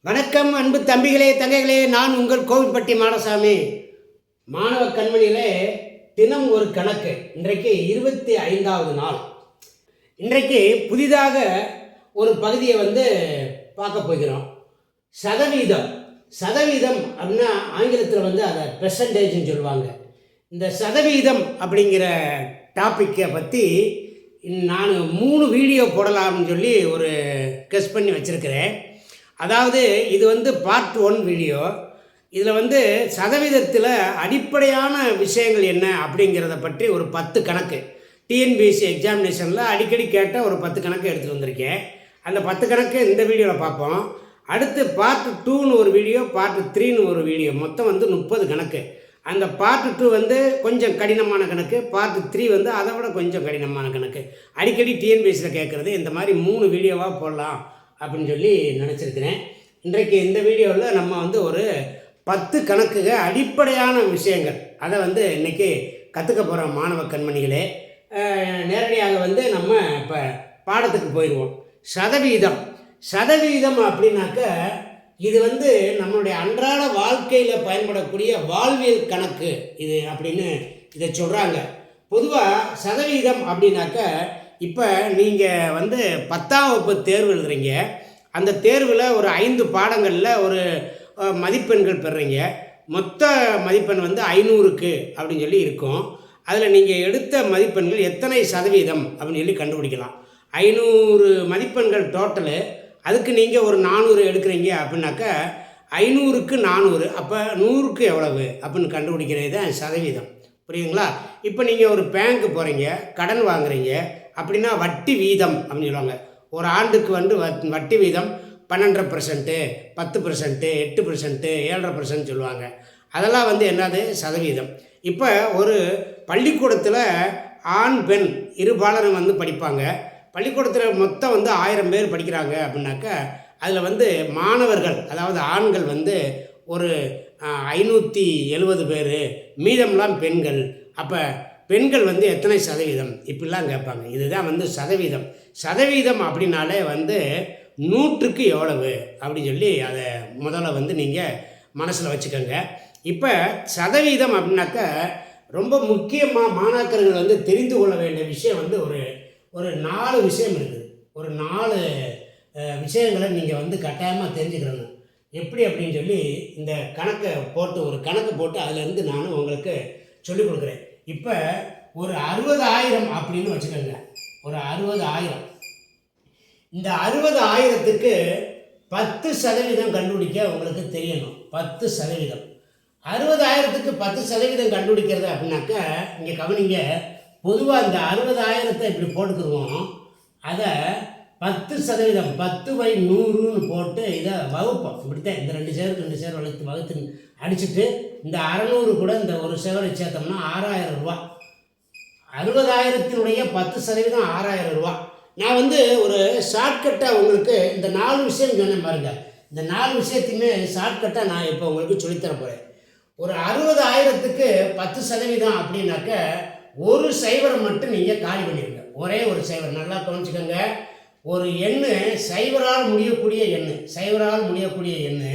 வணக்கம் அன்பு தம்பிகளே தங்கைகளே, நான் உங்கள் கோவில்பட்டி மாடசாமி. மாணவ கண்மணியிலே தினம் ஒரு கணக்கு. இன்றைக்கு 25வது நாள். இன்றைக்கு புதிதாக ஒரு பகுதியை பார்க்க போகிறோம். சதவீதம். சதவீதம் அப்படின்னா ஆங்கிலத்தில் அதை பெர்சன்டேஜ்னு சொல்லுவாங்க. இந்த சதவீதம் அப்படிங்கிற டாப்பிக்கை பற்றி நான் 3 வீடியோ போடலாம்னு சொல்லி ஒரு கெஸ் பண்ணி வச்சுருக்கிறேன். அதாவது இது பார்ட் 1 வீடியோ. இதில் சதவீதத்தில் அடிப்படையான விஷயங்கள் என்ன அப்படிங்கிறத பற்றி ஒரு 10 கணக்கு டிஎன்பிஎஸ்சி எக்ஸாமினேஷனில் அடிக்கடி கேட்ட ஒரு 10 கணக்கு எடுத்துகிட்டு வந்திருக்கேன். அந்த 10 கணக்கு இந்த வீடியோவில் பார்ப்போம். அடுத்து பார்ட் 2ன்னு ஒரு வீடியோ, பார்ட் 3ன்னு ஒரு வீடியோ, மொத்தம் 30 கணக்கு. அந்த பார்ட் 2 கொஞ்சம் கடினமான கணக்கு, பார்ட் 3 அதை விட கொஞ்சம் கடினமான கணக்கு. அடிக்கடி டிஎன்பிஎஸ்சியில் கேட்குறது. இந்த மாதிரி 3 வீடியோவாக போடலாம் அப்படின்னு சொல்லி நினச்சிருக்கிறேன். இன்றைக்கு இந்த வீடியோவில் நம்ம ஒரு 10 கணக்குக அடிப்படையான விஷயங்கள் அதை இன்றைக்கி கற்றுக்க போகிறோம் மாணவ கண்மணிகளே. நேரடியாக நம்ம இப்போ பாடத்துக்கு போயிடுவோம். சதவீதம். சதவீதம் அப்படின்னாக்க இது நம்மளுடைய அன்றாட வாழ்க்கையில் பயன்படக்கூடிய வாழ்வியல் கணக்கு இது அப்படின்னு இதை சொல்கிறாங்க. பொதுவாக சதவீதம் அப்படின்னாக்க இப்போ நீங்கள் 10ஆம் வகுப்பு தேர்வு எழுதுறீங்க. அந்த தேர்வில் ஒரு 5 பாடங்களில் ஒரு மதிப்பெண்கள் பெறுறீங்க. மொத்த மதிப்பெண் 500க்கு அப்படின்னு சொல்லி இருக்கும். அதில் நீங்கள் எடுத்த மதிப்பெண்கள் எத்தனை சதவீதம் அப்படின்னு சொல்லி கண்டுபிடிக்கலாம். 500 மதிப்பெண்கள் டோட்டலு. அதுக்கு நீங்கள் ஒரு 400 எடுக்கிறீங்க அப்படின்னாக்க 500க்கு 400, அப்போ 100க்கு எவ்வளவு அப்படின்னு கண்டுபிடிக்கிறது தான் சதவீதம். புரியுதுங்களா? இப்போ நீங்கள் ஒரு பேங்க்கு போகிறீங்க, கடன் வாங்குறீங்க அப்படின்னா வட்டி வீதம் அப்படின்னு சொல்லுவாங்க. ஒரு ஆண்டுக்கு வட்டி வீதம் 12%, 10%, 8%, 7.5% சொல்லுவாங்க. அதெல்லாம் என்னது சதவீதம். இப்போ ஒரு பள்ளிக்கூடத்தில் ஆண் பெண் இருபாலரும் படிப்பாங்க. பள்ளிக்கூடத்தில் மொத்தம் 1000 பேர் படிக்கிறாங்க அப்படின்னாக்க அதில் மாணவர்கள், அதாவது ஆண்கள் ஒரு 570 பேர், மீதம்லாம் பெண்கள். அப்போ பெண்கள் எத்தனை சதவீதம் இப்படிலாம் கேட்பாங்க. இதுதான் சதவீதம். சதவீதம் அப்படின்னாலே 100க்கு எவ்வளவு அப்படின்னு சொல்லி அதை முதல்ல நீங்கள் மனசில் வச்சுக்கோங்க. இப்போ சதவீதம் அப்படின்னாக்க ரொம்ப முக்கியமாக மாணாக்கர்கள் தெரிந்து கொள்ள வேண்டிய விஷயம் ஒரு 4 விஷயம் இருக்குது. ஒரு 4 விஷயங்களை நீங்கள் கட்டாயமாக தெரிஞ்சுக்கிறணும். எப்படி அப்படின்னு சொல்லி இந்த ஒரு கணக்கு போட்டு அதிலேருந்து நான் உங்களுக்கு சொல்லிக் கொடுக்குறேன். இப்போ ஒரு 60,000 அப்படின்னு வச்சுக்கோங்க. ஒரு 60,000. இந்த 60,000க்கு 10% கண்டுபிடிக்க உங்களுக்கு தெரியணும். 10%. 60,000க்கு 10% கண்டுபிடிக்கிறது அப்படின்னாக்க இங்கே கவனிங்க. பொதுவாக இந்த 60,000 இப்படி போட்டுக்குருவோம். அதை 10%, 10/100ன்னு போட்டு இதை வகுப்போம். இப்படித்தான் இந்த 2 சேர் வகுத்து அடிச்சுட்டு இந்த 600 கூட இந்த ஒரு சேவரை சேர்த்தோம்னா 6,000 ரூபா. 60,000த்தினுடைய 10% 6,000 ரூபா. நான் ஒரு ஷார்ட்கட்டாக உங்களுக்கு இந்த 4 விஷயம் சொன்னேன் பாருங்கள். இந்த 4 விஷயத்தையுமே ஷார்ட்கட்டாக நான் இப்போ உங்களுக்கு சொல்லித்தர போகிறேன். ஒரு 60,000க்கு 10% அப்படின்னாக்க ஒரு சைவரை மட்டும் நீங்கள் காலி பண்ணிடுங்க. ஒரே ஒரு சைவர். நல்லா கவனிச்சுக்கோங்க. ஒரு எண்ணு சைவரால் முடியக்கூடிய எண்ணு.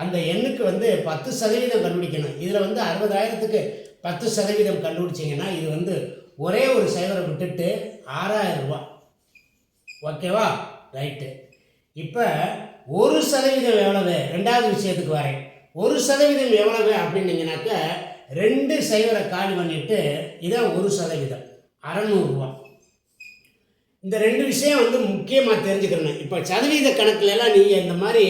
அந்த எண்ணுக்கு 10% கண்டுபிடிக்கணும். இதில் 60,000க்கு 10% கண்டுபிடிச்சிங்கன்னா இது ஒரே ஒரு சைவரை விட்டுட்டு 6,000 ரூபா. ஓகேவா? ரைட்டு. இப்போ 1% எவ்வளவு? 2வது விஷயத்துக்கு வரேன். 1% எவ்வளவு அப்படின்னீங்கன்னாக்க 2 சைவரை காலி பண்ணிவிட்டு இதான் 1%, 600 ரூபா. இந்த 2 விஷயம் முக்கியமாக தெரிஞ்சுக்கணும். இப்போ சதவீத கணக்குலலாம் நீங்கள் இந்த மாதிரி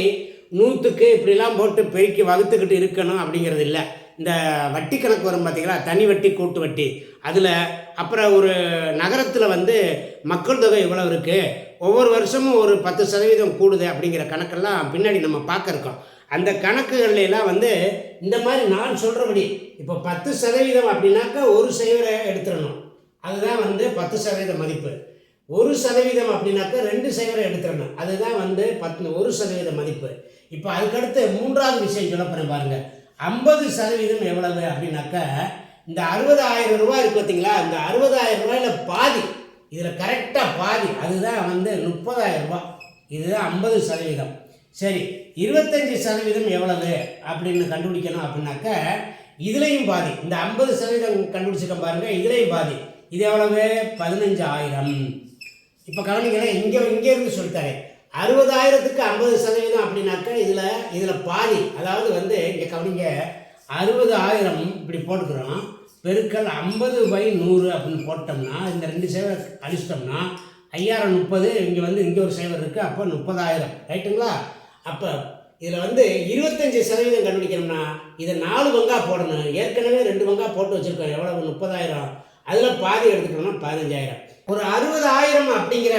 100க்கு இப்படிலாம் போட்டு பெருக்கி வகுத்துக்கிட்டு இருக்கணும் அப்படிங்கிறது இல்லை. இந்த வட்டி கணக்கு வரும் பார்த்தீங்களா, தனி வட்டி கூட்டு வட்டி. அதில் அப்புறம் ஒரு நகரத்தில் மக்கள் தொகை இவ்வளோ இருக்குது, ஒவ்வொரு வருஷமும் ஒரு 10% கூடுது அப்படிங்கிற கணக்கெல்லாம் பின்னாடி நம்ம பார்க்க இருக்கோம். அந்த கணக்குகள்லாம் இந்த மாதிரி நான் சொல்கிறபடி இப்போ 10% அப்படின்னாக்கா ஒரு சைவரை எடுத்துடணும். அதுதான் 10% மதிப்பு. 1% அப்படின்னாக்கா 2 சைவரை எடுத்துடணும். அதுதான் 1% மதிப்பு. இப்போ அதுக்கடுத்து 3வது விஷயம் சொல்லப்போறேன் பாருங்கள். 50% எவ்வளவு அப்படின்னாக்கா இந்த 60,000 ரூபா இருக்குது பார்த்தீங்களா, இந்த 60,000 ரூபாயில் பாதி, இதில் கரெக்டாக பாதி, அதுதான் 30,000 ரூபா. இதுதான் 50%. சரி, 25% எவ்வளவு அப்படின்னு கண்டுபிடிக்கணும் அப்படின்னாக்க இதுலேயும் பாதி, இந்த 50% கண்டுபிடிச்சிருக்க பாருங்க, இதுலேயும் பாதி. இது எவ்வளவு? 15,000. இப்போ கவனிங்களேன், இங்கே இருந்து சொல்லிட்டாரு 60,000க்கு 50% அப்படின்னாக்க இதில் பாதி, அதாவது வந்து இங்கே கவனிங்க, 60,000 இப்படி போட்டுக்கிறோம், பெருக்கல் 50/100 அப்படின்னு போட்டோம்னா இந்த 2 சைவர் அடிச்சிட்டோம்னா 5,030. இங்கே வந்து இங்கே ஒரு சைவர் இருக்குது, அப்போ 30,000. ரைட்டுங்களா? அப்போ இதில் வந்து 25% கண்டுபிடிக்கணும்னா இதை 4 பங்காக போடணும். ஏற்கனவே 2 பங்காக போட்டு வச்சுருக்கோம். எவ்வளவு? 30,000. அதில் பாதி எடுத்துக்கணும்னா 15,000. ஒரு 60,000 அப்படிங்கிற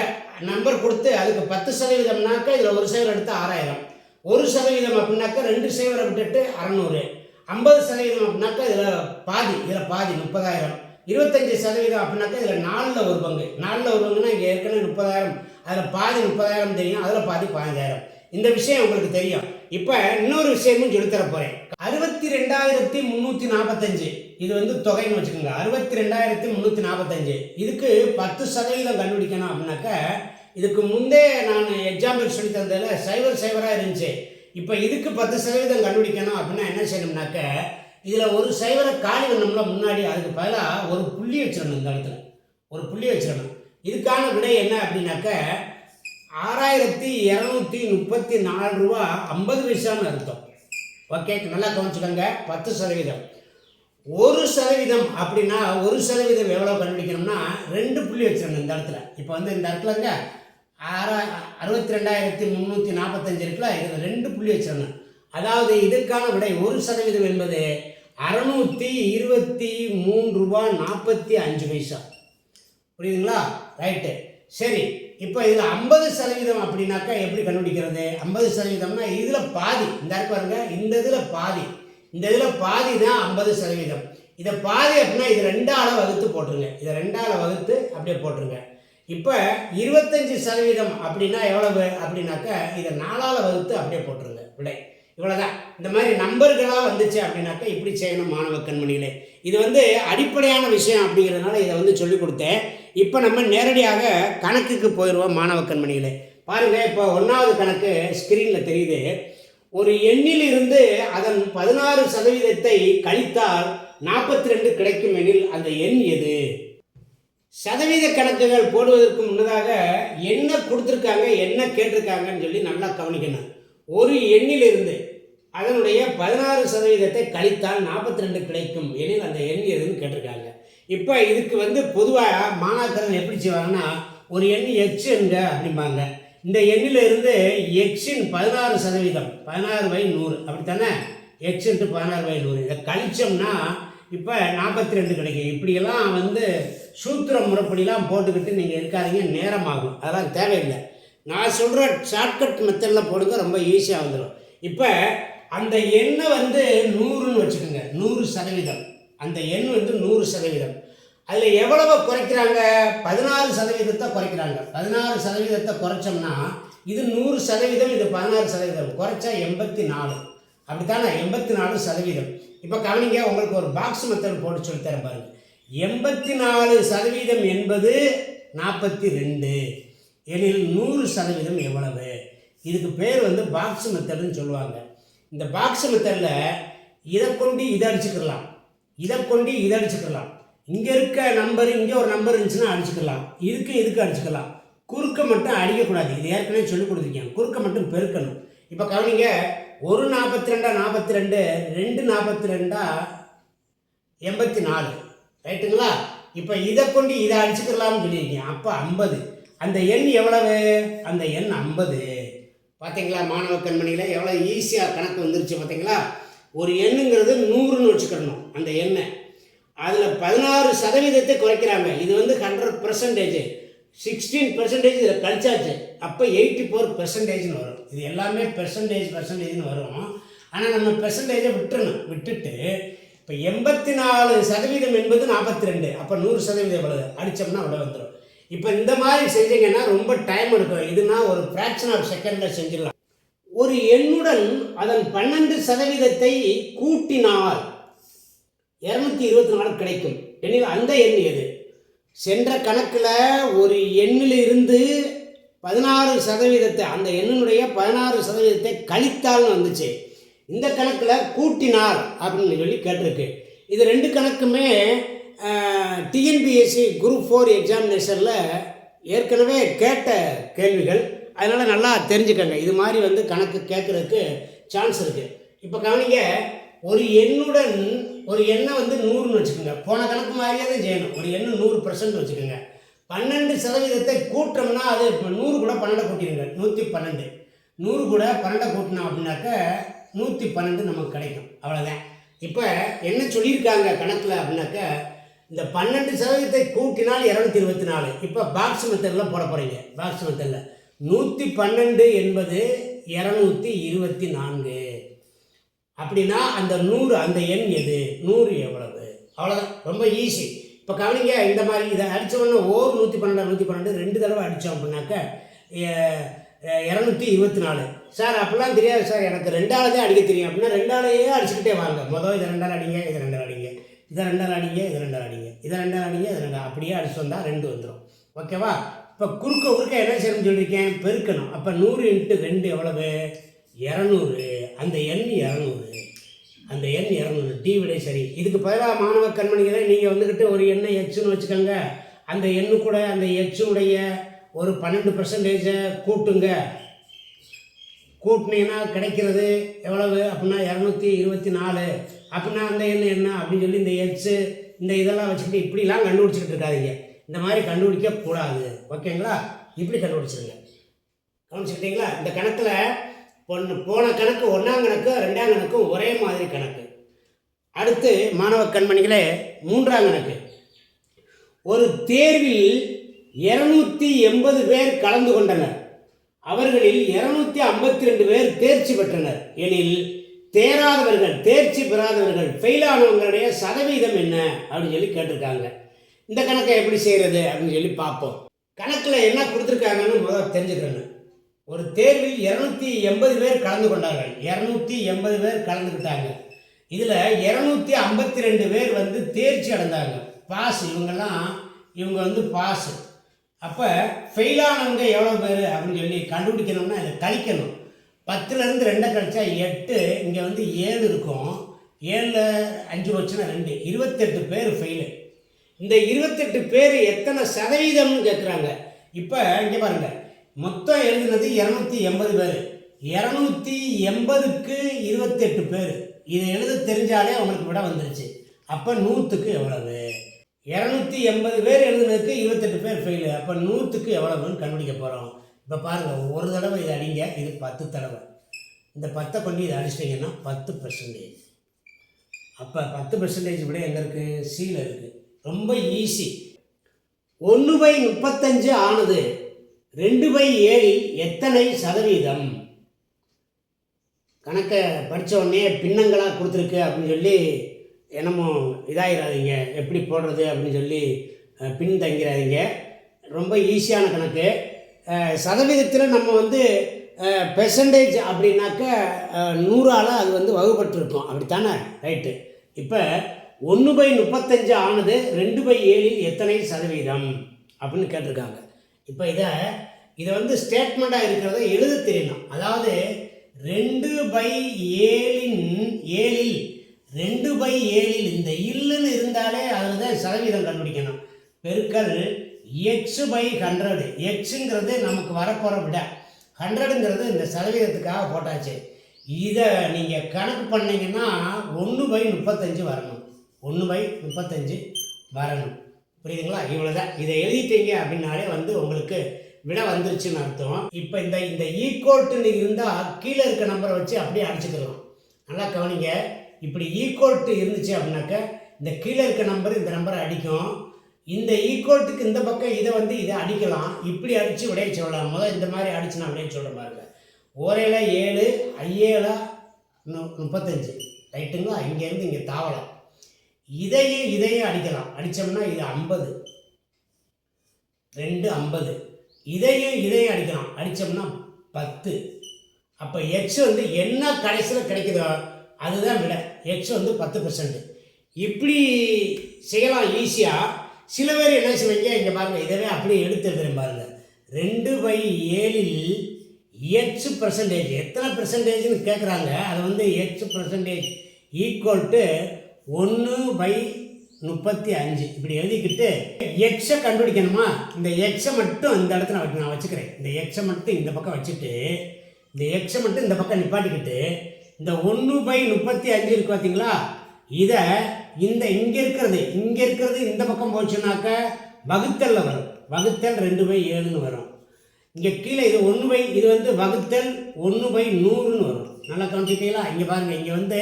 நம்பர் கொடுத்து அதுக்கு 10%னாக்கா இதில் ஒரு சைவர் எடுத்து 6,000. 1% அப்படின்னாக்கா 2 சைவரை விட்டுட்டு 600. 50% அப்படின்னாக்கா இதில் பாதி 30,000. 25% அப்படின்னாக்கா இதில் 4ல் ஒரு பங்கு. 4ல் ஒரு பங்குன்னா இங்கே ஏற்கனவே 30,000, அதில் பாதி 30,000 தெரியும், அதில் பாதி 15,000. இந்த விஷயம் உங்களுக்கு தெரியும். இப்போ இன்னொரு விஷயமும் சொல்லித்தர போகிறேன். 62,345 இது வந்து தொகைன்னு வச்சுக்கோங்க. 62,345 இதுக்கு 10% கண்டுபிடிக்கணும் அப்படின்னாக்க இதுக்கு முந்தே நான் எக்ஸாம்பிள் சொல்லி தந்ததில் சைவராக இருந்துச்சு. இப்போ இதுக்கு 10% கண்டுபிடிக்கணும் அப்படின்னா என்ன செய்யணும்னாக்க இதில் ஒரு சைவரை காலி பண்ணோம்ல முன்னாடி, அதுக்கு பதிலாக ஒரு புள்ளி வச்சிடணும். இந்த இடத்துல ஒரு புள்ளி வச்சிடணும். இதுக்கான விடை என்ன அப்படின்னாக்க 6,234 ரூபா 50 பைசான்னு அர்த்தம். ஓகே, நல்லா கவனிச்சுக்கோங்க. 10%. 1% அப்படின்னா 1% எவ்வளோ கண்டுபிடிக்கணும்னா 2 புள்ளி வச்சிடணும் இந்த இடத்துல. இப்போ வந்து இந்த இடத்துலங்க 62,345 இருக்குல்ல, இதில் 2 புள்ளி வச்சிடணும். அதாவது இதற்கான விடை 1% என்பது 623 ரூபா 45 பைசா. புரியுதுங்களா? ரைட்டு. சரி, இப்போ இதில் 50% அப்படின்னாக்கா எப்படி கண்டுபிடிக்கிறது? 50%னா இதில் பாதி, இந்த பாருங்க, இந்த இதில் பாதி தான் 50%. இதை பாதி அப்படின்னா இது 2ஆல் வகுத்து போட்டுருங்க. இதை 2ஆல் வகுத்து அப்படியே போட்டுருங்க. இப்போ 25% அப்படின்னா எவ்வளவு அப்படின்னாக்கா இதை 4ஆல் வகுத்து அப்படியே போட்டுருங்க. விடை இவ்வளோதான். இந்த மாதிரி நம்பர்களாக வந்துச்சு அப்படின்னாக்கா இப்படி செய்யணும் மாணவ கண்மணிகளே. இது வந்து அடிப்படையான விஷயம் அப்படிங்கிறதுனால இதை வந்து சொல்லிக் கொடுத்தேன். இப்போ நம்ம நேரடியாக கணக்குக்கு போயிடுவோம் மாணவ கண்மணிகளே. பாருங்கள், இப்போ 1வது கணக்கு ஸ்க்ரீனில் தெரியுது. ஒரு எண்ணிலிருந்து அதன் 16% கழித்தால் 42 கிடைக்கும் எனில் அந்த எண் எது? சதவீத கணக்குகள் போடுவதற்கு முன்னதாக என்ன கொடுத்துருக்காங்க, என்ன கேட்டிருக்காங்கன்னு சொல்லி நல்லா கவனிக்கணும். ஒரு எண்ணிலிருந்து அதனுடைய 16% கழித்தால் 42 கிடைக்கும் எனில் அந்த எண் எதுன்னு கேட்டிருக்காங்க. இப்போ இதுக்கு வந்து பொதுவாக மாணாக்கரன் எப்படி செய்வாங்கன்னா ஒரு எண் எக்ஸ் என்க அப்படிம்பாங்க. இந்த எண்ணிலிருந்து எக்ஸின் 16%, 16/100 அப்படித்தானே, எக்ஸ் இன்ட்டு 16/100 இதை கழிச்சோம்னா இப்போ 42 கிடைக்கும். இப்படியெல்லாம் வந்து சூத்திர முறைப்படிலாம் போட்டுக்கிட்டு நீங்கள் இருக்காதீங்க, நேரமாகும். அதெல்லாம் தேவையில்லை. நான் சொல்கிற ஷார்ட்கட் மெத்தடில் போடுங்க, ரொம்ப ஈஸியாக வந்துடும். இப்போ அந்த எண்ணை வந்து 100ன்னு வச்சுக்கோங்க. 100%. அந்த எண் வந்து 100%. அதில் எவ்வளவு குறைக்கிறாங்க? 16% குறைக்கிறாங்க. 16% குறைச்சோம்னா இது 100%, இது 16%. குறைச்சா 84. அப்படித்தானே, 84%. இப்போ கவனிங்க, உங்களுக்கு ஒரு பாக்ஸ் மெத்தட் போட்டு சொல்லித்தரேன் பாருங்க. 84% என்பது 42 எனில் 100% எவ்வளவு? இதுக்கு பேர் வந்து பாக்ஸ் மெத்தடுன்னு சொல்லுவாங்க. இந்த பாக்ஸ் மெத்தடில் இதை கொண்டு இதை அடிச்சுக்கலாம், இதை கொண்டு இதை அடிச்சுக்கலாம். இங்கே இருக்க நம்பர், இங்கே ஒரு நம்பர் இருந்துச்சுன்னா அடிச்சுக்கலாம், இதுக்கு அடிச்சுக்கலாம். குறுக்க மட்டும் அடிக்கக்கூடாது. இது ஏற்கனவே சொல்லி கொடுத்துருக்கேன். குறுக்க மட்டும் பெருக்கணும். இப்போ கவனிங்க, 142 42, 242 84. ரைட்டுங்களா? இப்போ இதை கொண்டு இதை அடிச்சுக்கலாம்னு சொல்லியிருக்கேன். அப்போ 50. அந்த எண் எவ்வளவு? அந்த எண் 50. பார்த்தீங்களா மாணவ கண்மணியில் எவ்வளோ ஈஸியாக கணக்கு வந்துருச்சு பார்த்தீங்களா? ஒரு எண்ணுங்கிறது 100ன்னு வச்சுக்கணும். அந்த எண்ணை அதில் 16% குறைக்கிறாங்க. இது வந்து 100%, 16% இதில் கழிச்சாச்சு. அப்போ 84%ன்னு வரும். இது எல்லாமே பெர்சன்டேஜ்னு வரும். ஆனால் நம்ம பெர்சன்டேஜை விட்டுட்டு இப்போ 84% என்பது 42. அப்போ 100% எவ்வளவு அடித்தோம்னா அவ்வளோ வந்துடும். இப்போ இந்த மாதிரி செஞ்சீங்கன்னா ரொம்ப டைம் எடுக்கும். இதுனா ஒரு ஃப்ராக்ஷன் ஆஃப் செகண்டில் செஞ்சிடலாம். ஒரு எண்ணுடன் அதன் 12% கூட்டினால் 224 கிடைக்கும் எனில் அந்த எண் எது? சென்ற கணக்கில் ஒரு எண்ணிலிருந்து 16% அந்த எண்ணினுடைய 16% கழித்தால்னு வந்துச்சு. இந்த கணக்கில் கூட்டினார் அப்படின்னு சொல்லி கேட்டிருக்கு. இது ரெண்டு கணக்குமே டிஎன்பிஎஸ்சி குரூப் 4 எக்ஸாமினேஷனில் ஏற்கனவே கேட்ட கேள்விகள். அதனால் நல்லா தெரிஞ்சுக்கங்க. இது மாதிரி வந்து கணக்கு கேட்குறதுக்கு சான்ஸ் இருக்குது. இப்போ கவனிங்க, ஒரு எண்ணுடன் ஒரு எண்ணை வந்து 100ன்னு வச்சுக்கோங்க. போன கணக்கு மாதிரியே தான் செய்யணும். ஒரு எண்ணு 100% வச்சுக்கோங்க. 12% கூட்டுறோம்னா அது இப்போ 100 கூட 12 கூட்டிடுங்க, 112. 100 கூட 12 கூட்டினோம் அப்படின்னாக்க 112 நமக்கு கிடைக்கும். அவ்வளோதான். இப்போ என்ன சொல்லியிருக்காங்க கணக்கில் அப்படின்னாக்க, இந்த 12% கூட்டினால் 224. இப்போ பாக்ஸ் மெத்தடில் போட போகிறீங்க. பாக்ஸ் மெத்தடில் 112 என்பது 224. அப்படின்னா அந்த 100 அந்த எண் எது, 100 எவ்வளவு, அவ்வளோதான். ரொம்ப ஈஸி. இப்போ கவனிங்க, இந்த மாதிரி இதை அடித்தோடனே 112 2 தடவை அடித்தோம் அப்படின்னாக்க 224. சார் அப்படிலாம் தெரியாது சார், எனக்கு 2ஆல் தான் அடிக்க தெரியும் அப்படின்னா 2ஆலேயே அடிச்சுக்கிட்டே வாங்க. மொதல் இதை 2ஆல் அடிங்க, இதை 2ஆல் அடிங்க, இதை 2ஆல் அடிங்க, இதை 2ஆல் அடிங்க, இதை 2ஆல் அடிங்க, இதை 2 அப்படியே அடிச்சு வந்தால் 2 வந்துடும். ஓகேவா? இப்போ குறுக்க என்ன செய்யணும்னு சொல்லியிருக்கேன், பெருக்கணும். அப்போ 100 × 2 எவ்வளவு, 200. அந்த எண் 200. அந்த எண் 200. டி விடை சரி. இதுக்கு பதிலாக மாணவ கண்மணிகளை நீங்கள் வந்துக்கிட்டு ஒரு எண்ணை எக்ஸ்னு வச்சுக்கோங்க. அந்த எண்ணு கூட அந்த எக்ஸுடைய ஒரு 12% கூட்டுங்க. கூட்டினீங்கன்னா கிடைக்கிறது எவ்வளவு அப்படின்னா 224. அப்படின்னா அந்த எண் என்ன அப்படின்னு சொல்லி இந்த எக்ஸு இந்த இதெல்லாம் வச்சுக்கிட்டு இப்படிலாம் கண்டுபிடிச்சிக்கிட்டு இருக்காதிங்க. இந்த மாதிரி கண்டுபிடிக்கக்கூடாது. ஓகேங்களா? இப்படி கண்டுபிடிச்சிருங்க. கவனிச்சுக்கிட்டீங்களா? இந்த கணக்கில் போன கணக்கு 1ஆம் கணக்கு 2ஆம் கணக்கும் ஒரே மாதிரி கணக்கு. அடுத்து மாணவ கண்மணிகளே, 3ஆம் கணக்கு. ஒரு தேர்வில் 280 பேர் கலந்து கொண்டனர். அவர்களில் 252 பேர் தேர்ச்சி பெற்றனர் எனில் தேராதவர்கள், தேர்ச்சி பெறாதவர்கள், ஃபெயிலானவங்களுடைய சதவீதம் என்ன அப்படின்னு சொல்லி கேட்டிருக்காங்க. இந்த கணக்கை எப்படி செய்கிறது அப்படின்னு சொல்லி பார்ப்போம். கணக்கில் என்ன கொடுத்துருக்காங்கன்னு முதல்ல தெரிஞ்சுக்கிறேங்க. ஒரு தேர்வில் 280 பேர் கலந்து கொண்டார்கள். 280 பேர் கலந்துக்கிட்டாங்க. இதில் 252 பேர் வந்து தேர்ச்சி அடைந்தாங்க, பாஸ். இவங்க வந்து பாஸ். அப்போ ஃபெயிலானவங்க எவ்வளோ பேர் அப்படின்னு சொல்லி கண்டுபிடிக்கணும்னா இதை கழிக்கணும். 10லேருந்து 2 கழிச்சா 8. இங்கே வந்து 7 இருக்கும். 7ல் 5 வச்சுன்னா 2. 28 பேர் ஃபெயிலு. இந்த 28 பேர் எத்தனை சதவீதம்னு கேட்குறாங்க. இப்போ இங்கே பாருங்கள், மொத்தம் எழுதுனது 280 பேர். 280க்கு 28 பேர். இதை எழுத தெரிஞ்சாலே உங்களுக்கு விட வந்துருச்சு. அப்போ 100க்கு எவ்வளவு? 280 பேர் எழுதுனதுக்கு 28 பேர் ஃபெயிலு. அப்போ 100க்கு எவ்வளவுன்னு கண்டுபிடிக்க போகிறோம். இப்போ பாருங்கள், ஒரு தடவை இதை அடிங்க, இது 10 தடவை. இந்த 10 கொண்டு இதை அடிச்சிட்டிங்கன்னா 10%. அப்போ 10% விட எங்கே இருக்குது? சீல இருக்குது. ரொம்ப ஈஸி. 1/35 ஆனது 2/7 எத்தனை சதவீதம்? கணக்கை படித்த உடனே பின்னங்களாக கொடுத்துருக்கு அப்படின்னு சொல்லி என்னமோ இதாகிடாதீங்க. எப்படி போடுறது அப்படின்னு சொல்லி பின் தங்கிறாதீங்க. ரொம்ப ஈஸியான கணக்கு. சதவீதத்தில் நம்ம வந்து பெர்சன்டேஜ் அப்படின்னாக்க 100ஆல் அது வந்து வகுப்பட்டிருக்கும். அப்படித்தானே? ரைட்டு. இப்போ 1/35 ஆனது 2/7 எத்தனை சதவீதம் அப்படின்னு கேட்டிருக்காங்க. இப்போ இதை வந்து ஸ்டேட்மெண்ட்டாக இருக்கிறத எழுத தெரியணும். அதாவது 2/7 இந்த இல்லுன்னு இருந்தாலே அதில் தான் சதவீதம் கண்டுபிடிக்கணும். பெருக்கல் x/100. எக்ஸுங்கிறது நமக்கு வரப்போகிற விட, 100ங்கிறது இந்த சதவீதத்துக்காக போட்டாச்சு. இதை நீங்கள் கணக்கு பண்ணிங்கன்னா 1/35 வரணும். 1/35 வரணும். புரியுதுங்களா? இவ்வளோதான். இதை எழுதிட்டீங்க அப்படின்னாலே வந்து உங்களுக்கு விட வந்துருச்சுன்னு அர்த்தம். இப்போ இந்த ஈக்குவல்ட்டுன்னு இருந்தால் கீழே இருக்க நம்பரை வச்சு அப்படியே அடிச்சுக்கலாம். நல்லா கவனிங்க. இப்படி ஈக்குவல்ட்டு இருந்துச்சு அப்படின்னாக்க இந்த கீழே இருக்க நம்பர் இந்த நம்பரை அடிக்கும். இந்த ஈக்குவல்ட்டுக்கு இந்த பக்கம் இதை வந்து இதை அடிக்கலாம். இப்படி அடித்து விடைய சொல்லலாம். முதல் இந்த மாதிரி அடிச்சு நான் விடைய சொல்ல பாருங்க. 1 7 5 35. ரைட்டுங்களா? இங்கேருந்து இங்கே தாவலாம். இதையும் அடிக்கலாம். அடித்தோம்னா இது 50. 2 50. இதையும் அடிக்கலாம். அடித்தோம்னா 10. அப்போ எக்ஸ் வந்து என்ன கடைசியில் கிடைக்குதோ அதுதான் விட. எக்ஸ் வந்து 10%. இப்படி செய்யலாம் ஈஸியாக. சில பேர் என்ன செய்வீங்க, இங்கே பாருங்கள், இதவே அப்படியே எடுத்து எழுதுறேன் பாருங்கள். 2/7 X%, எத்தனை பெர்சன்டேஜ்னு கேட்குறாங்க. அதை வந்து X% ஈக்குவல் டு 1/35 இப்படி எழுதிக்கிட்டு எக்ஸை கண்டுபிடிக்கணுமா. இந்த எக்ஸை மட்டும் இந்த இடத்துல நான் வச்சுக்கிறேன். இந்த எக்ஸை மட்டும் இந்த பக்கம் வச்சுட்டு இந்த எக்ஸை மட்டும் இந்த பக்கம் நிப்பாட்டிக்கிட்டு இந்த 1/35 இருக்கு பார்த்தீங்களா, இதை இங்கே இருக்கிறது இந்த பக்கம் போச்சுனாக்க வகுத்தலில் வரும். வகுத்தல் 2/7ன்னு வரும். இங்கே கீழே இது இது வந்து வகுத்தல் 1/100ன்னு வரும். நல்லா கவனிச்சிட்டீங்களா. இங்கே பாருங்கள், இங்கே வந்து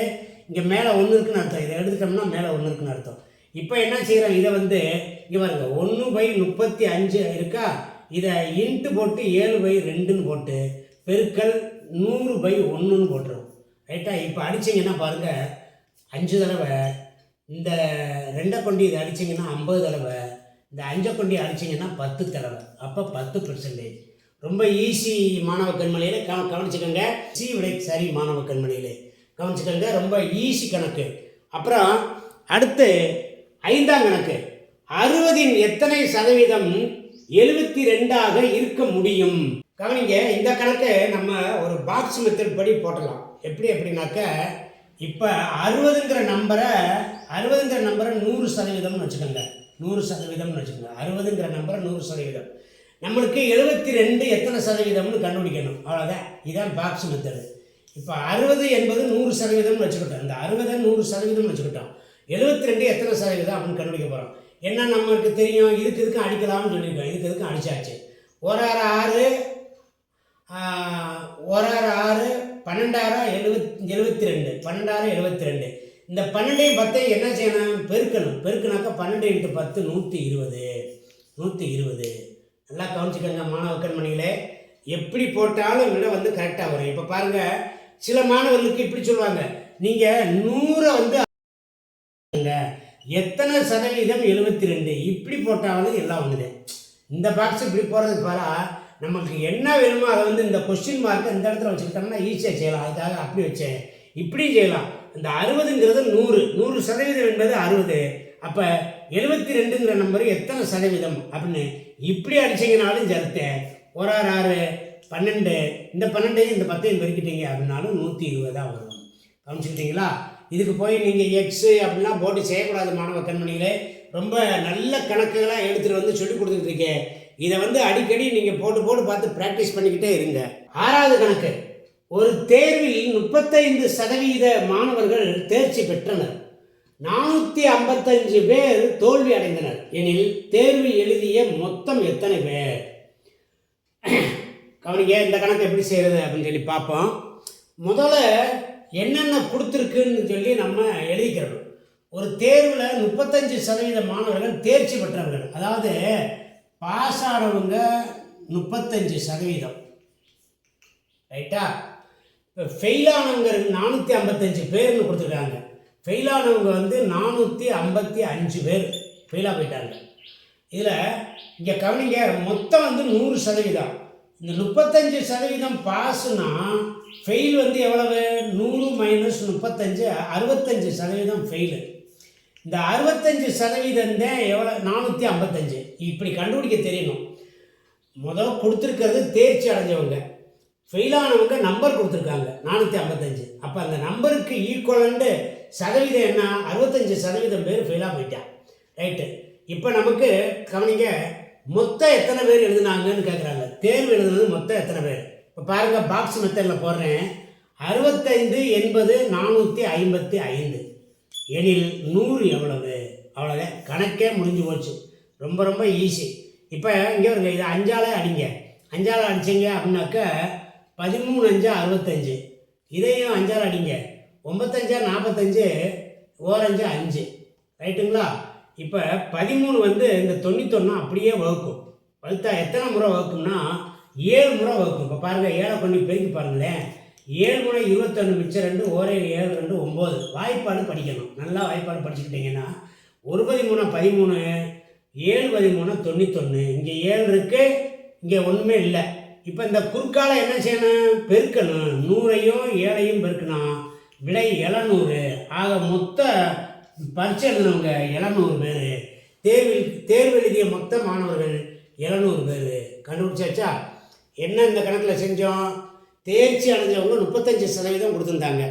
இங்கே மேலே 1 இருக்குன்னு அர்த்தம். இதை எடுத்துட்டோம்னா மேலே 1 இருக்குன்னு அர்த்தம். இப்போ என்ன செய்கிறோம், இதை வந்து இங்கே பாருங்கள் 1/35 இருக்கா, இதை இன்ட்டு போட்டு 7/2ன்னு போட்டு பெருக்கல் 100/1ன்னு போட்டுரும். ரைட்டா. இப்போ அடிச்சிங்கன்னா பாருங்கள் 5 தடவை, இந்த 2 கொண்டு இதை அடிச்சிங்கன்னா 50 தடவை, இந்த 5 கொண்டு அடிச்சிங்கன்னா 10 தடவை. அப்போ 10%. ரொம்ப ஈஸி மாணவ கண்மணியிலே கவனிச்சுக்கோங்க. விடை சரி மாணவ கண்மணியிலே கவனிச்சுக்கோங்க. ரொம்ப ஈஸி கணக்கு. அப்புறம் அடுத்து 5ஆம் கணக்கு. 60இன் எத்தனை சதவீதம் 72ஆக இருக்க முடியும்? கவனிங்க, இந்த கணக்கு நம்ம ஒரு பாக்ஸ் மெத்தட் படி போட்டலாம். எப்படின்னாக்க, இப்போ 60ங்கிற நம்பரை 100%ன்னு வச்சுக்கோங்க. 100%ன்னு வச்சுக்கோங்க. 60ங்கிற நம்பரை 100%. நம்மளுக்கு 72 எத்தனை சதவீதம்னு கண்டுபிடிக்கணும். அவ்வளோதான். இதுதான் பாக்ஸ் மெத்தடு. இப்போ 60 என்பது 100%ன்னு வச்சுக்கிட்டோம். இந்த 60 100% வச்சுக்கிட்டோம். 72 எத்தனை சதவீதம் அப்படின்னு கண்டுபிடிக்க போகிறோம். என்ன நம்மளுக்கு தெரியும், இதுக்கும் அடிக்கலாம்னு சொல்லியிருக்கோம். இதுக்கும் அடிச்சாச்சு. 1 6 6 12 72. 12 72. இந்த 12ஐயும் 10ஐயும் என்ன செய்யணும், பெருக்கனாக்கா 12 × 10 120. நல்லா கவனிச்சுக்கோங்க மாணவ கண்மணிகளே. எப்படி போட்டாலும் விட வந்து கரெக்டாக வரும். இப்போ பாருங்கள், சில மாணவர்களுக்கு இப்படி சொல்லுவாங்க, நீங்கள் 100 வந்து எத்தனை சதவீதம் 72 இப்படி போட்டாலும் எல்லாம் ஒன்றுது. இந்த பாக்ஸ் இப்படி போகிறதுக்கு பாரா நமக்கு என்ன வேணுமோ அதை வந்து இந்த கொஸ்டின் மார்க்கை இந்த இடத்துல வச்சுக்கிட்டோம்னா ஈஸியாக செய்யலாம். அதுக்காக அப்படி வச்சேன். இப்படியும் செய்யலாம். இந்த 60ங்கிறது 100% என்பது 60. அப்போ 72ங்கிற நம்பர் எத்தனை சதவீதம் அப்படின்னு இப்படி அடிச்சிங்கனாலும் சேர்த்தேன். 1 6 6 12. இந்த 12ஐயும் இந்த 10ஐயும் பெருக்கிட்டீங்க அப்படின்னாலும் 120 தான் வரும். கவனிச்சுக்கிட்டீங்களா. இதுக்கு போய் நீங்கள் எக்ஸு அப்படிலாம் போட்டு செய்யக்கூடாது மாணவ கண்மணிகளே. ரொம்ப நல்ல கணக்குகளாக எடுத்துகிட்டு வந்து சொல்லி கொடுத்துட்ருக்கேன். இதை வந்து அடிக்கடி நீங்கள் போட்டு பார்த்து ப்ராக்டிஸ் பண்ணிக்கிட்டே இருங்க. 6வது கணக்கு. ஒரு தேர்வில் 35% மாணவர்கள் தேர்ச்சி பெற்றனர். 455 பேர் தோல்வி அடைந்தனர் எனில் தேர்வு எழுதிய மொத்தம் எத்தனை பேர்? கவனிங்க, இந்த கணக்கு எப்படி செய்கிறது அப்படின்னு சொல்லி பார்ப்போம். முதல்ல என்னென்ன கொடுத்துருக்குன்னு சொல்லி நம்ம எழுதிக்கிறோம். ஒரு தேர்வில் 35% மாணவர்கள் தேர்ச்சி பெற்றவர்கள், அதாவது பாஸ் ஆனவங்க 35%. ரைட்டா. இப்போ ஃபெயிலானவங்க 455 பேர்னு கொடுத்துருக்காங்க. ஃபெயிலானவங்க வந்து 455 பேர் ஃபெயிலாக போயிட்டாங்க. இதில் இங்கே கவனிங்க, மொத்தம் வந்து 100%. இந்த 35% பாஸுனா ஃபெயில் வந்து எவ்வளவு? 100 - 35 65% ஃபெயிலு. இந்த 65% தான் எவ்வளோ? 455. இப்படி கண்டுபிடிக்க தெரியணும். முதல் கொடுத்துருக்கிறது தேர்ச்சி அடைஞ்சவங்க, ஃபெயிலானவங்க நம்பர் கொடுத்துருக்காங்க 455. அப்போ அந்த நம்பருக்கு ஈக்குவலண்டு சதவீதம் என்ன? 65% பேர் ஃபெயிலாக போயிட்டான். ரைட்டு. இப்போ நமக்கு கவனிங்க, மொத்தம் எத்தனை பேர் எழுதுனாங்கன்னு கேட்குறாங்க. தேர்வு எழுதுனது மொத்தம் எத்தனை பேர்? இப்போ பாருங்கள், பாக்ஸ் மெத்தடில் போடுறேன். 65 என்பது 455 எனில் 100 எவ்வளவு? அவ்வளோதான். கணக்கே முடிஞ்சு போச்சு. ரொம்ப ரொம்ப ஈஸி. இப்போ இங்கே வருங்க, இதை 5ஆல் அடிங்க. 5ஆல் அடிச்சிங்க அப்படின்னாக்க 13 5 65. இதையும் 5ஆல் அடிங்க. 9 5 45, 1 5 5. ரைட்டுங்களா. இப்போ 13 வந்து இந்த 91 அப்படியே வகுக்கும். வகுத்தா எத்தனை முறை வகுக்கும்னா 7 முறை வகுக்கும். இப்போ பாருங்கள், 7 கொண்டு பெருக்கி பாருங்களேன். 7 முறை 21, மிச்சம் 2, 1 7 2 9. வாய்ப்பாடு படிக்கணும். நல்லா வாய்ப்பாடு படிச்சுக்கிட்டிங்கன்னா 1 13 13, 7 13 91. இங்கே 7 இருக்குது, இங்கே ஒன்றுமே இல்லை. இப்போ இந்த குறுக்கால என்ன செய்யணும்? பெருக்கணும். 100ஐயும் 7ஐயும் பெருக்கணும். விடை 700. ஆக மொத்த பரீட்சை எழுதினவங்க 700 பேர். தேர்வு எழுதிய மொத்த மாணவர்கள் 700 பேர். கண்டுபிடிச்சாச்சா? என்ன இந்த கணக்கில் செஞ்சோம்? தேர்ச்சி அடைஞ்சவங்க 35% கொடுத்துருந்தாங்க.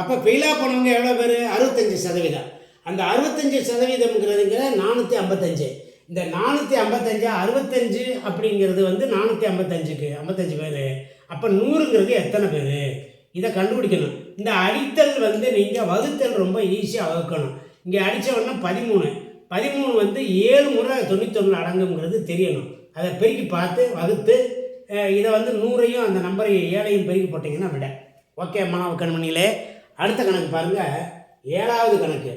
அப்போ ஃபெயிலாக போனவங்க எவ்வளோ பேர்? 65%. அந்த 65%ங்கிறதுங்க 455. இந்த 455 65 அப்படிங்கிறது வந்து 455க்கு 55 பேர். அப்போ 100ங்கிறது எத்தனை பேர்? இதை கண்டுபிடிக்கணும். இந்த அடித்தல் வந்து நீங்கள் வகுத்தல் ரொம்ப ஈஸியாக வகுக்கணும். இங்கே அடித்தவொன்னா 13 வந்து 7 முறை 91 அடங்குங்கிறது தெரியணும். அதை பெருக்கி பார்த்து வகுத்து இதை வந்து 100ஐயும் அந்த நம்பரை 7ஐயும் பெருக்கி போட்டிங்கன்னா விட. ஓகே மாணவ கண்மணிகளே, அடுத்த கணக்கு பாருங்கள். 7வது கணக்கு.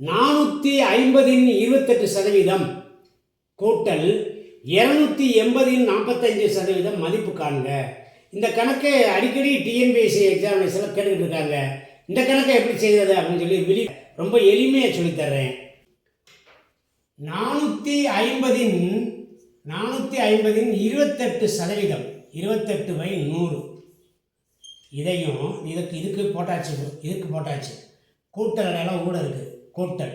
450ன் 28% கூட்டல் 280ன் 45% மதிப்பு காண்க. இந்த கணக்கை அடிக்கடி டிஎன்பிஎஸ்சி எக்ஸாமினேஷனில் கேட்டுக்கிட்டு இருக்காங்க. இந்த கணக்கை எப்படி செய்கிறது அப்படின்னு சொல்லி ரொம்ப எளிமையாக சொல்லித்தர்றேன். 450ன் 28%, 28/100 இதையும் இதுக்கு போட்டாச்சு. கூட்டல் அடையாளம் கூட இருக்குது, கூட்டல்.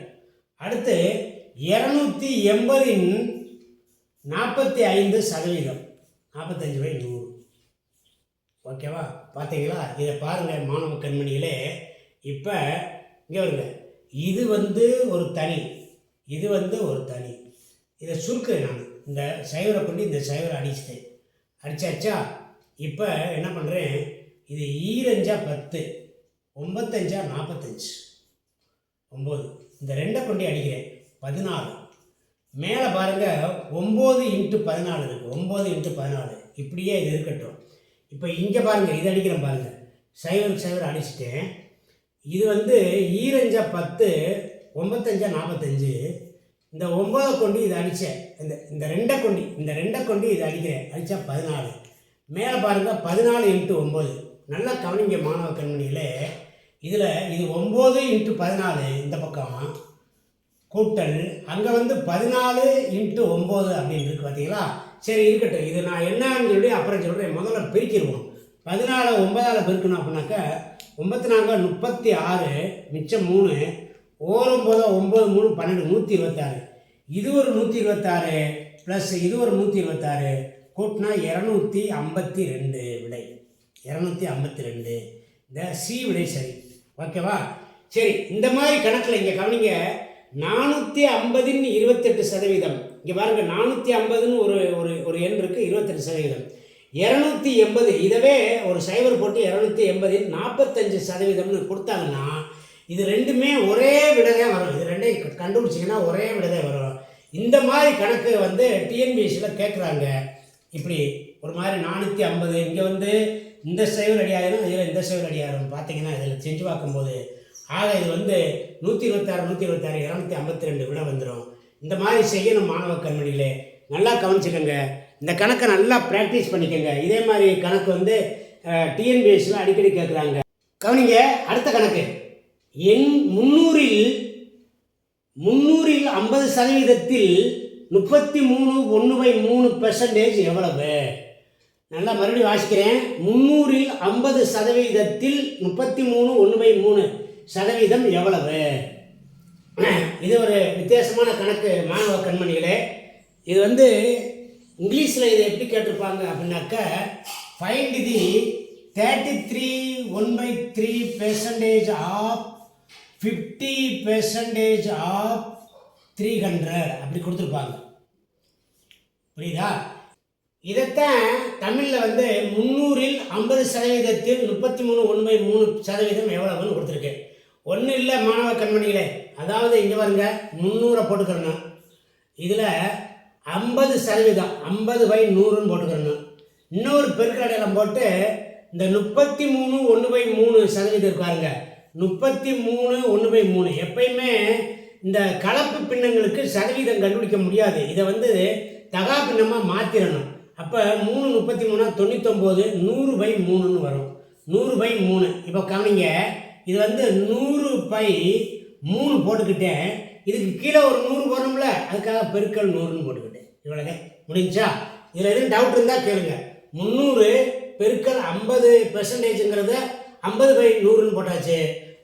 அடுத்து 280ன் 45%, 45/100. ஓகேவா? பார்த்தீங்களா? இதை பாருங்கள் மாணவ கண்மணிகளே. இப்போ இங்கே வருங்க, இது வந்து ஒரு தனி, இது வந்து ஒரு தனி. இதை சுருக்கிறேன் நான். இந்த சைவரை கொண்டு இந்த சைவரை அடிச்சாச்சா? இப்போ என்ன பண்ணுறேன், இது 2 10, 9 45, 9. இந்த 2 கொண்டு அடிக்கிறேன், 14. மேலே பாருங்கள் 9 × 14 இருக்குது, 9 × 14. இப்படியே இது இருக்கட்டும். இப்போ இங்கே பாருங்கள், இது அடிக்கிறேன் பாருங்கள், சைவர் அடிச்சிட்டேன். இது வந்து 2 10, 9 45. இந்த 9 கொண்டு இதை அடித்தேன், இந்த 2 கொண்டு இதை அடிக்கிறேன், அடித்தா 14. மேலே பாருங்கள் 14 × 9. நல்லா கவனிங்க மாணவ கண்மணிகளே. இது 9 × 14 இந்த பக்கம் கூட்டல், அங்கே வந்து 14 × 9 அப்படின்னு இருக்குது. பார்த்தீங்களா? சரி இருக்கட்டும், இது நான் என்னன்னு சொல்லி அப்புறம் சொல்கிறேன். முதல்ல பிரிக்கிடுவோம். 14 9ஆல் பெருக்கணும் அப்படின்னாக்கா 9 36, மிச்சம் 3, 9 9 3 12, 126. இது ஒரு 126 ப்ளஸ் இது ஒரு 126 கூட்டினா 252 விடை. 252 இந்த சி விடை சரி. ஓகேவா? சரி, இந்த மாதிரி கணக்கில் இங்கே கவனிங்க. 450ன் 28%. இங்கே பாருங்க, 450ன்னு ஒரு எண் இருக்குது, 28%. 280 இதவே ஒரு சைவர் போட்டு 280ன் 45%ன்னு கொடுத்தாங்கன்னா இது ரெண்டுமே ஒரே விடதான் வரும். இது ரெண்டையும் கண்டுபிடிச்சிங்கன்னா ஒரே விடதான் வரும். இந்த மாதிரி கணக்கு வந்து டிஎன்பிஎஸ்சியில் கேட்குறாங்க. இப்படி ஒரு மாதிரி 450 இங்கே வந்து இந்த சைவர் அடியாயிரும், இதில் இந்த சைவர் அடியாயிரும். பார்த்தீங்கன்னா இதில் செஞ்சு பார்க்கும்போது ஆக இது வந்து 126 252 விட வந்துடும். இந்த மாதிரி செய்யணும் மாணவ கண்மணிகளே. நல்லா கவனிச்சுக்கோங்க. இந்த கணக்கை நல்லா ப்ராக்டிஸ் பண்ணிக்கோங்க. இதே மாதிரி கணக்கு வந்து டிஎன்பிஎஸ்சியில் அடிக்கடி கேட்குறாங்க. கவனிங்க, அடுத்த கணக்கு. 300ல் 50%, 33 1/3% எவ்வளவு? நல்லா மறுபடியும் வாசிக்கிறேன். 300ல் 50%, 33 1/3% எவ்வளவு? இது ஒரு வித்தியாசமான கணக்கு மாணவ கண்மணிகளே. இது வந்து இங்கிலீஷில் இதை எப்படி கேட்டிருப்பாங்க அப்படின்னாக்கா, ஃபைண்ட் தி 33 1/3% ஆஃப் 50% ஆஃப் 300 அப்படி கொடுத்துருப்பாங்க. புரியுதா? இதைத்தான் தமிழில் வந்து 300ல் 50%, 33 1/3% எவ்வளவுன்னு கொடுத்துருக்கு. ஒன்றும் இல்லை மாணவ கண்மணிகளே. அதாவது இங்கே பாருங்க, 300 போட்டுக்கிறணும். இதில் 50%, 50/100ன்னு போட்டுக்கிறணும். இன்னொரு பெருக்கல் அடையாளம் போட்டு இந்த 33 1/3% இருக்காருங்க. 33 1/3. எப்பயுமே இந்த கலப்பு பின்னங்களுக்கு சதவீதம் கண்டுபிடிக்க முடியாது. இதை வந்து தகா பின்னமாக மாற்றிடணும். அப்போ 3 33 99, 100/3ன்னு வரும். 100/3. இப்போ கவனிங்க, இது வந்து 100/3 போட்டுக்கிட்டேன். இதுக்கு கீழே ஒரு 100 வரும்ல, அதுக்காக பெருக்கல் 100ன்னு போட்டுக்கிட்டேன். இவ்வளோதே, முடிஞ்சா? இதில் எதுவும் டவுட் இருந்தால் கேளுங்க. 300 பெருக்கல் 50%ங்கிறத 50/100ன்னு போட்டாச்சு.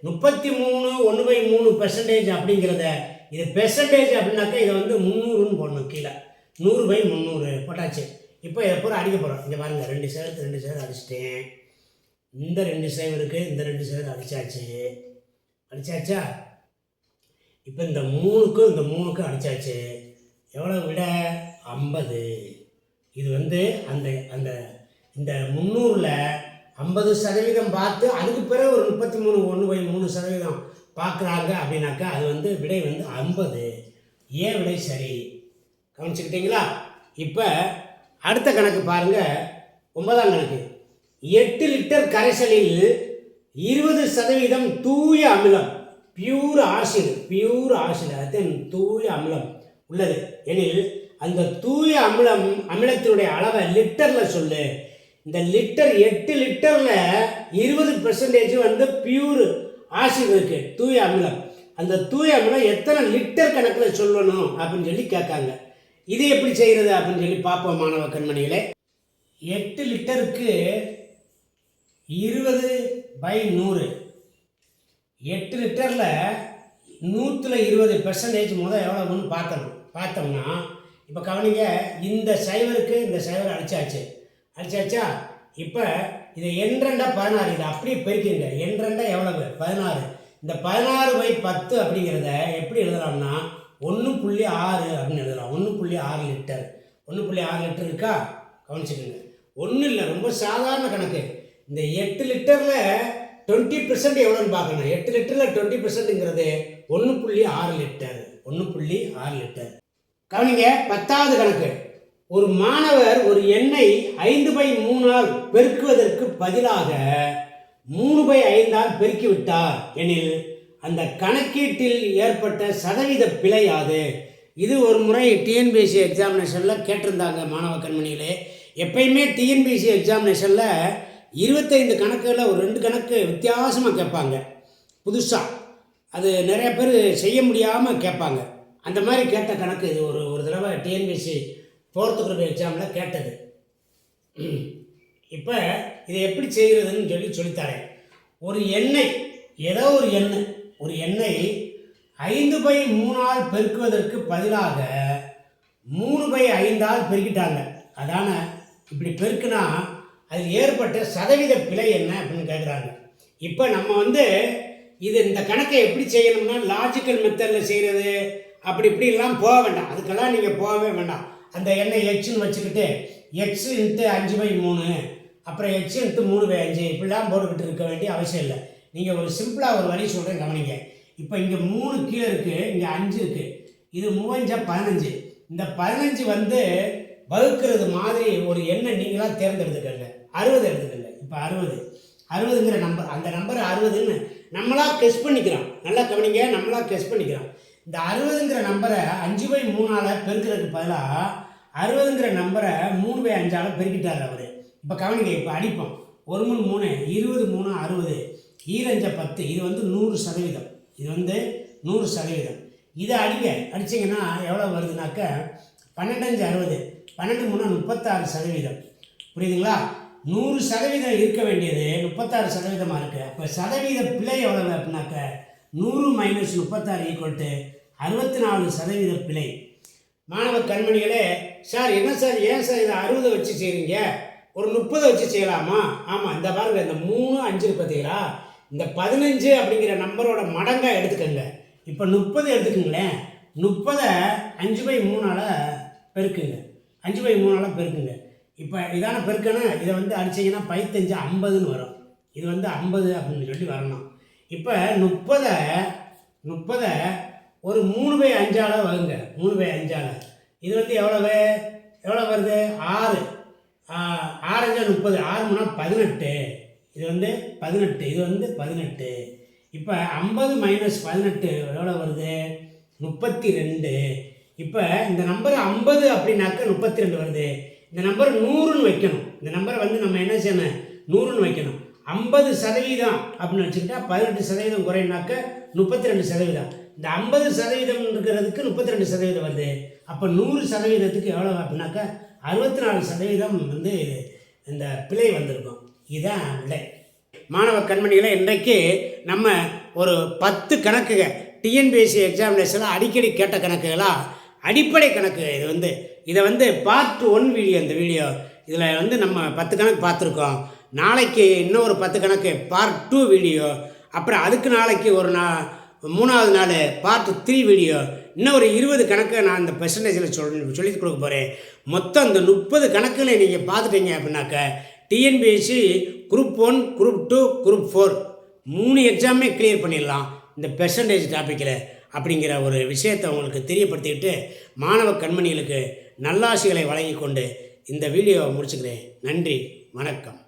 33 1/3% அப்படிங்கிறத இது பெர்சன்டேஜ் அப்படின்னாக்கா இதை வந்து 300ன்னு போடணும் கீழே. 100/300 போட்டாச்சு. இப்போ இதை பூரா அடிக்க போகிறோம். இங்கே பாருங்கள், 2 சேருக்கு 2 சேர் அடிச்சிட்டேன். இந்த 2 சேர் இருக்குது, இந்த 2 சேர் அடிச்சாச்சா. இப்போ இந்த 3க்கும் இந்த 3க்கும் அடித்தாச்சு. எவ்வளோ விட 50. இது வந்து அந்த அந்த இந்த 300ல் 50% பார்த்து அதுக்கு பிறகு ஒரு 33 1/3% பார்க்குறாங்க அப்படின்னாக்கா அது வந்து விடை வந்து 50. ஏன் விடை சரி. கவனிச்சுக்கிட்டீங்களா? இப்போ அடுத்த கணக்கு பாருங்கள், 9ஆம் கணக்கு. 8 லிட்டர் கரைசலில் 20% தூய அமிலம், பியூர் ஆசிட் அது தூய அமிலம் உள்ளது எனில் அந்த தூய அமிலத்தினுடைய அளவை லிட்டரில் சொல்லு. இந்த லிட்டர் 8 லிட்டரில் 20% வந்து பியூர் ஆசிட் இருக்கு, தூய அமிலம். அந்த தூய அமிலம் எத்தனை லிட்டர் கணக்கில் சொல்லணும் அப்படின்னு சொல்லி கேட்காங்க. இது எப்படி செய்கிறது அப்படின்னு சொல்லி பார்ப்போம் மாணவ கண்மணிகளே. 8 லிட்டருக்கு 20/100. 8 லிட்டரில் 120% முதல் எவ்வளோன்னு பார்த்தோம்னா இப்போ கவனிங்க, இந்த சைவருக்கு இந்த சைவர் அடிச்சாச்சா. இப்போ இதை எண்ரெண்டா 16, இதை அப்படியே பெருக்கிங்க. எண்ரெண்டா எவ்வளவு? 16. இந்த 16/10 அப்படிங்கிறத எப்படி எழுதலாம்னா 1.6 அப்படின்னு எழுதலாம். 1.6 லிட்டர். 1.6 லிட்டர் இருக்கா? கவனிச்சுக்கோங்க. ஒன்றும் இல்லை, ரொம்ப சாதாரண கணக்கு. இந்த 8 லிட்டரில் 20% எவ்வளோன்னு பார்க்கணும். 8 லிட்டரில் 20%ங்கிறது 1.6 லிட்டர். 1.6 லிட்டர். கவனிங்க, 10வது கணக்கு. ஒரு மாணவர் ஒரு எண்ணை 5/3 பெருக்குவதற்கு பதிலாக 3/5 பெருக்கிவிட்டார் எனில் அந்த கணக்கீட்டில் ஏற்பட்ட சதவீத பிழை யாது? இது ஒரு முறை டிஎன்பிஎஸ்சி எக்ஸாமினேஷனில் கேட்டிருந்தாங்க மாணவ கண்மணிகளே. எப்பயுமே டிஎன்பிஎஸ்சி எக்ஸாமினேஷனில் 25 கணக்குகளில் ஒரு 2 கணக்கு வித்தியாசமாக கேட்பாங்க புதுசாக. அது நிறைய பேர் செய்ய முடியாமல் கேட்பாங்க. அந்த மாதிரி கேட்ட கணக்கு இது. ஒரு தடவை டிஎன்பிஎஸ்சி 4th குரூப் எக்ஸாமில் கேட்டது. இப்போ இதை எப்படி செய்கிறதுன்னு சொல்லித்தரேன். ஒரு எண்ணெய், ஏதோ ஒரு எண்ணெய் 5/3 பெருக்குவதற்கு பதிலாக 3/5 பெருக்கிட்டாங்க. அதான இப்படி பெருக்குனா அதில் ஏற்பட்ட சதவீத பிழை என்ன அப்படின்னு கேட்குறாங்க. இப்போ நம்ம வந்து இந்த கணக்கை எப்படி செய்யணும்னா லாஜிக்கல் மெத்தடில் செய்கிறது இப்படிலாம் போக வேண்டாம். அதுக்கெல்லாம் நீங்கள் போகவே வேண்டாம். அந்த எண்ணெய் எக்ஸ்ன்னு வச்சுக்கிட்டு எக்ஸ் இன்ட்டு 5/3 அப்புறம் எக்ஸ் இன்ட்டு 3/5 இப்படிலாம் போட்டுக்கிட்டு இருக்க வேண்டிய அவசியம் இல்லை. நீங்கள் ஒரு சிம்பிளாக ஒரு வழி சொல்கிறேன், கவனிங்க. இப்போ இங்கே 3 கீழே இருக்குது, இங்கே 5 இருக்குது. இது 3 15. இந்த 15 வந்து வகுக்கிறது மாதிரி ஒரு எண்ணெய் நீங்களாக தேர்ந்தெடுத்துக்கங்க. 60 எடுத்துக்கங்க. இப்போ 60ங்கிற நம்பர், அந்த நம்பர் 60ன்னு நம்மளாக கெஸ் பண்ணிக்கிறோம். நல்லா கவனிங்க, நம்மளாக கெஸ் பண்ணிக்கிறோம். இந்த 60ங்கிற நம்பரை 5/3 பெருக்கிறதுக்கு பதிலாக 60ங்கிற நம்பரை 3/5 பெருக்கிட்டார் அவர். இப்போ கவனிங்க, இப்போ அடிப்போம். 1 3 3 20 3 60 ஈரஞ்ச 10. இது வந்து 100%. இது வந்து 100%. இதை அடிச்சிங்கன்னா எவ்வளோ வருதுனாக்க 12 5 60 12 3 36%. புரியுதுங்களா? 100% இருக்க வேண்டியது 36%. இருக்குது. அப்போ சதவீத பிழை எவ்வளவு அப்படின்னாக்க 100 - 36 = 64% பிழை. மாணவ கண்மணிகளே, சார் என்ன சார், ஏன் சார் இதை 60 வச்சு செய்கிறீங்க, ஒரு 30 வச்சு செய்யலாமா? ஆமாம், இந்த பாருங்க, இந்த 3 5 பார்த்தீங்களா, இந்த 15 அப்படிங்கிற நம்பரோட மடங்காக எடுத்துக்கோங்க. இப்போ 30 எடுத்துக்கோங்களேன். 30 5/3 பெருக்குங்க. 5/3 பெருக்குங்க. இப்போ இதான பெருக்கணும். இதை வந்து அடிச்சிங்கன்னா 15 50ன்னு வரும். இது வந்து 50 அப்படின்னு சொல்லி வரணும். இப்போ 30 ஒரு 3/5 வகுங்க. 3/5 இது வந்து எவ்வளோ வருது? 6 6 5 30 6 3 18. இது வந்து 18. இது வந்து 18. இப்போ 50 - 18 எவ்வளோ வருது? 32. இப்போ இந்த நம்பர் 50 அப்படின்னாக்க 32 வருது. இந்த நம்பர் 100ன்னு வைக்கணும். இந்த நம்பரை வந்து நம்ம என்ன செய்யணும்? 100ன்னு வைக்கணும். 50% அப்படின்னு வச்சுக்கிட்டா 18% குறையினாக்க 32%. இந்த 50% இருக்கிறதுக்கு 32% வருது. அப்போ 100%க்கு எவ்வளோ அப்படின்னாக்க 64% வந்து இந்த பிழை வந்திருக்கும். இதுதான் விடை. மாணவ கண்மணிகளை, இன்றைக்கு நம்ம ஒரு 10 கணக்குகள் டிஎன்பிஎஸ்சி எக்ஸாமினேஷனில் அடிக்கடி கேட்ட கணக்குகளாக அடிப்படை கணக்கு இது வந்து இதை வந்து பார்ட் 1 வீடியோ. இந்த வீடியோ இதில் வந்து நம்ம 10 கணக்கு பார்த்துருக்கோம். நாளைக்கு இன்னும் ஒரு 10 கணக்கு பார்ட் 2 வீடியோ. அப்புறம் அதுக்கு நாளைக்கு ஒரு 3வது நாள் பார்ட் 3 வீடியோ. இன்னும் ஒரு 20 கணக்கை நான் இந்த பெர்சன்டேஜில் சொல்லி கொடுக்க போகிறேன். மொத்தம் இந்த 30 கணக்குகளை நீங்கள் பார்த்துட்டீங்க அப்படின்னாக்க டிஎன்பிஎஸ்சி குரூப் 1, குரூப் 2, குரூப் 4 3 எக்ஸாமே கிளியர் பண்ணிடலாம் இந்த பெர்சன்டேஜ் டாப்பிக்கில் அப்படிங்கிற ஒரு விஷயத்தை உங்களுக்கு தெரியப்படுத்திக்கிட்டு மாணவ கண்மணிகளுக்கு நல்லாசிகளை வழங்கி கொண்டு இந்த வீடியோவை முடிச்சுக்கிறேன். நன்றி, வணக்கம்.